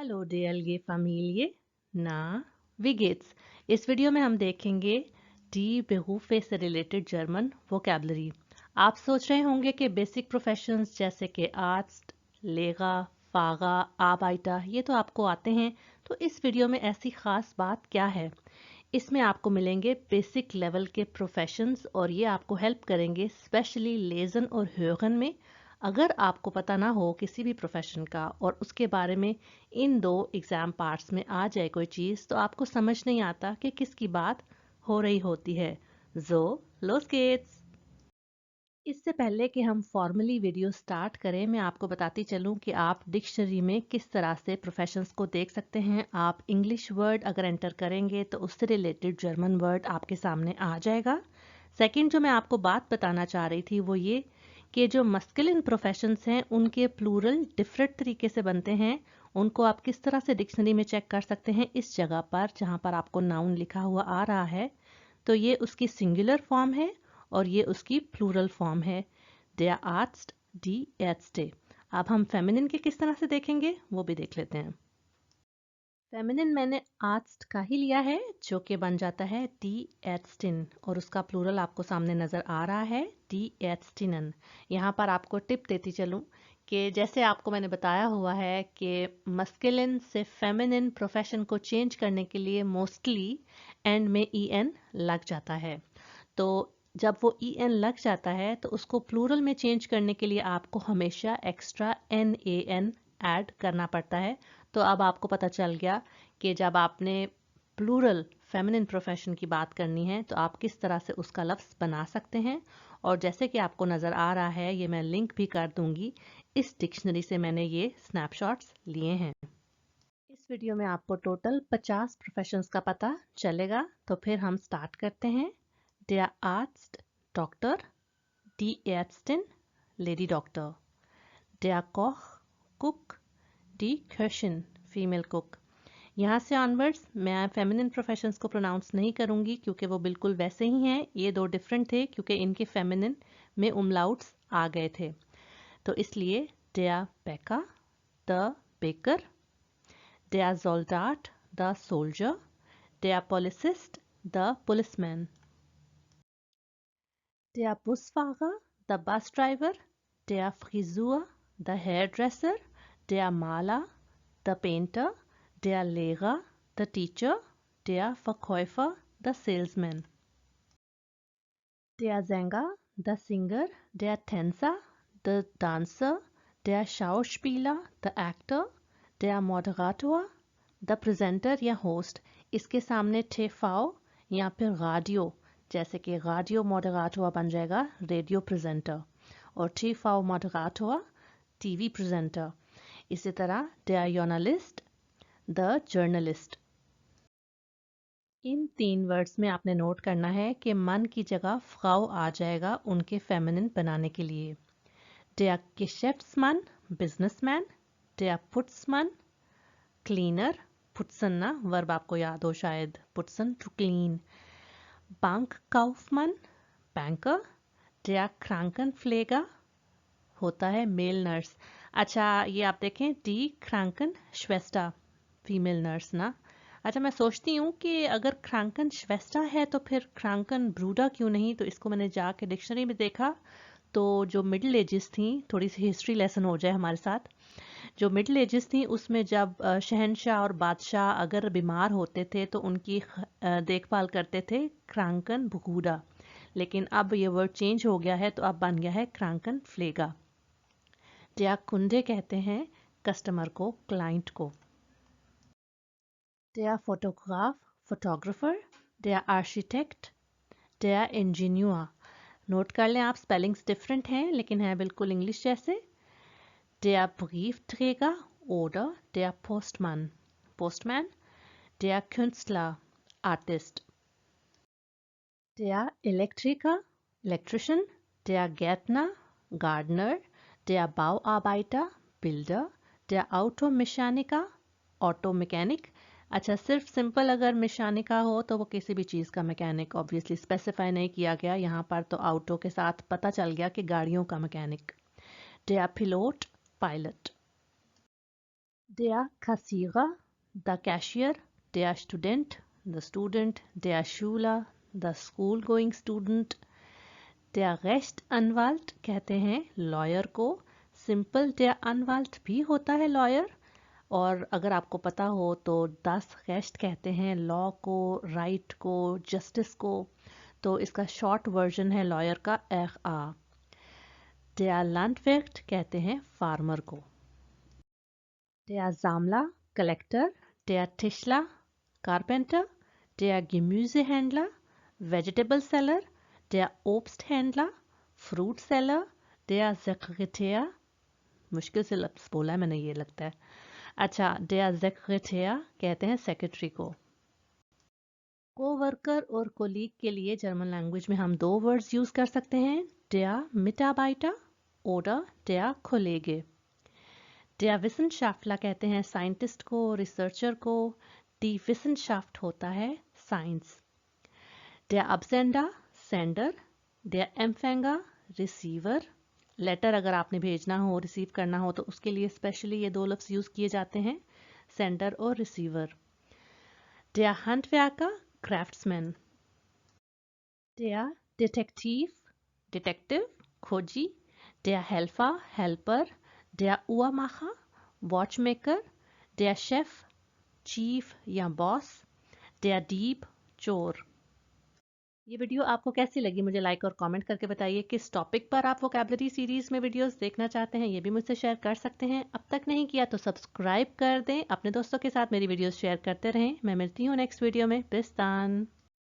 Hello DLG familie, ना wie geht's? इस video में हम देखेंगे डी बेरूफे से रिलेटेड जर्मन वोकैबलरी। आप सोच रहे होंगे कि बेसिक प्रोफेशंस जैसे कि आर्ट्स, लेगा, फागा, आबाइटा ये तो आपको आते हैं। तो इस वीडियो में ऐसी खास बात क्या है? इसमें आपको मिलेंगे बेसिक लेवल के प्रोफेशंस और ये आपको हेल्प करेंगे स्पेशली लेज़न और ह्योगन में। अगर आपको पता ना हो किसी भी प्रोफेशन का और उसके बारे में इन दो एग्ज़ाम पार्ट्स में आ जाए कोई चीज़ तो आपको समझ नहीं आता कि किसकी बात हो रही होती है। जो लोस गेट्स। इससे पहले कि हम फॉर्मली वीडियो स्टार्ट करें मैं आपको बताती चलूं कि आप डिक्शनरी में किस तरह से प्रोफेशंस को देख सकते हैं। आप इंग्लिश वर्ड अगर एंटर करेंगे तो उससे रिलेटेड जर्मन वर्ड आपके सामने आ जाएगा। सेकंड जो मैं आपको बात बताना चाह रही थी वो ये कि जो मस्कुलिन प्रोफेशंस हैं उनके प्लूरल डिफरेंट तरीके से बनते हैं। उनको आप किस तरह से डिक्शनरी में चेक कर सकते हैं इस जगह पर जहां पर आपको नाउन लिखा हुआ आ रहा है। तो ये उसकी सिंगुलर फॉर्म है और ये उसकी प्लूरल फॉर्म है। der Arzt, die Ärzte। अब हम फेमिनिन के किस तरह से देखेंगे वो भी देख लेते हैं। फेमिनिन मैंने आर्ट्स का ही लिया है जो कि बन जाता है डी एट्स्टिन और उसका प्लूरल आपको सामने नजर आ रहा है डी एट्स्टिनन। यहाँ पर आपको टिप देती चलूं कि जैसे आपको मैंने बताया हुआ है कि मस्कुलिन से फेमिनिन प्रोफेशन को चेंज करने के लिए मोस्टली एंड में ई एन लग जाता है। तो जब वो ई एन लग जाता है तो उसको प्लूरल में चेंज करने के लिए आपको हमेशा extra N A N add करना पड़ता है। तो अब आपको पता चल गया कि जब आपने प्लूरल फेमिनिन प्रोफेशन की बात करनी है तो आप किस तरह से उसका लफ्ज़ बना सकते हैं। और जैसे कि आपको नज़र आ रहा है ये मैं लिंक भी कर दूंगी, इस डिक्शनरी से मैंने ये स्नैपशॉट्स लिए हैं। इस वीडियो में आपको टोटल 50 प्रोफेशंस का पता चलेगा। तो फिर हम स्टार्ट करते हैं। Der Arzt, Doktor, die Ärztin, Lady Doctor, der Koch, Cook, die Köchin, Female Cook। यहाँ से ऑनवर्ड्स मैं फेमिनिन प्रोफेशंस को प्रोनाउंस नहीं करूँगी क्योंकि वो बिल्कुल वैसे ही हैं। ये दो डिफरेंट थे क्योंकि इनके फेमिनिन में उमलाउट्स आ गए थे। तो इसलिए der Bäcker, the baker, der Soldat, the soldier, der Polizist, the policeman, der Busfahrer, the bus driver, der Frisur, the hairdresser, der Maler, the painter, der Lehrer, the teacher, der Verkäufer, the salesman, der Sänger, the singer, der Tänzer, the dancer, der Schauspieler, the actor, der Moderator, the presenter या host। इसके सामने टेफाओ या फिर radio, जैसे कि radio moderator बन जाएगा radio presenter और टीफाओ मॉडरेटर टीवी प्रेजेंटर। इसी तरह der Journalist, the journalist। इन तीन वर्ड्स में आपने नोट करना है कि मन की जगह फ्राउ आ जाएगा उनके फेमिनिन बनाने के लिए। der Geschäftsmann, businessman, der Putzmann, cleaner, पुट्सन ना वर्ब आपको याद हो शायद, पुट्सन टू क्लीन। बैंक काउफमन, बैंकर। der Krankenpfleger होता है मेल नर्स। अच्छा ये आप देखें डी क्रांकन श्वेस्टा फीमेल नर्स ना। अच्छा मैं सोचती हूँ कि अगर क्रांकन श्वेस्टा है तो फिर क्रांकन ब्रूडा क्यों नहीं। तो इसको मैंने जाके डिक्शनरी में देखा तो जो मिडिल एजेस थी, थोड़ी सी हिस्ट्री लेसन हो जाए हमारे साथ, जो मिडिल एजेस थी उसमें जब शहनशाह और बादशाह अगर बीमार होते थे तो उनकी देखभाल करते थे क्रांकन भगूडा। लेकिन अब ये वर्ड चेंज हो गया है तो अब बन गया है क्रांकन फ्लेगा। या कुंडे कहते हैं कस्टमर को, क्लाइंट को। der photograph, photographer, der architect, der engineer. Note कर लें आप स्पेलिंग्स डिफरेंट हैं लेकिन है बिल्कुल इंग्लिश जैसे। der Briefträger oder der Postmann, Postman, der Künstler, Artist, der Elektriker, Electrician, der Gärtner, Gardener, der Bauarbeiter, Builder, der Automechaniker, auto mechanic. अच्छा सिर्फ सिंपल अगर मैकेनिका हो तो वो किसी भी चीज़ का मैकेनिक, ऑब्वियसली स्पेसिफाई नहीं किया गया यहाँ पर तो ऑटो के साथ पता चल गया कि गाड़ियों का mechanic. der Pilot, pilot. Der Kassierer, the cashier, der Student, the student, der Schüler, the school going student. Der Rechtsanwalt कहते हैं लॉयर को, सिंपल der Anwalt भी होता है लॉयर, और अगर आपको पता हो तो das Recht कहते हैं लॉ को, राइट को, जस्टिस को, तो इसका शॉर्ट वर्जन है लॉयर का RA। Der Landwirt कहते हैं फार्मर को। Der Sammler, collector, der Tischler, carpenter, der Gemüsehändler, vegetable seller, der Obsthändler, fruit seller, der Sekretär, मुश्किल से लफ्ज बोला है मैंने ये लगता है। अच्छा, der Sekretär कहते हैं सेक्रेटरी को। कोवर्कर और कोलीग के लिए जर्मन लैंग्वेज में हम दो वर्ड्स यूज कर सकते हैं, der Mitarbeiter oder der Kollege। Der Wissenschaftler कहते हैं साइंटिस्ट को, रिसर्चर को, die Wissenschaft होता है science. Der Absender sender, der Empfänger receiver. Letter अगर आपने भेजना हो, रिसीव करना हो, तो उसके लिए स्पेशली ये दो लफ्ज यूज किए जाते हैं, सेंडर और receiver. Der Handwerker craftsman. Der Detektiv detective, खोजी। Der Helfer helper, der Uhrmacher वॉचमेकर, der Chef chief या बॉस, der Dieb चोर। ये वीडियो आपको कैसी लगी मुझे लाइक और कमेंट करके बताइए। किस टॉपिक पर आप वोकैबुलरी सीरीज में वीडियोस देखना चाहते हैं ये भी मुझसे शेयर कर सकते हैं। अब तक नहीं किया तो सब्सक्राइब कर दें, अपने दोस्तों के साथ मेरी वीडियोस शेयर करते रहें। मैं मिलती हूँ नेक्स्ट वीडियो में। बिस्तान।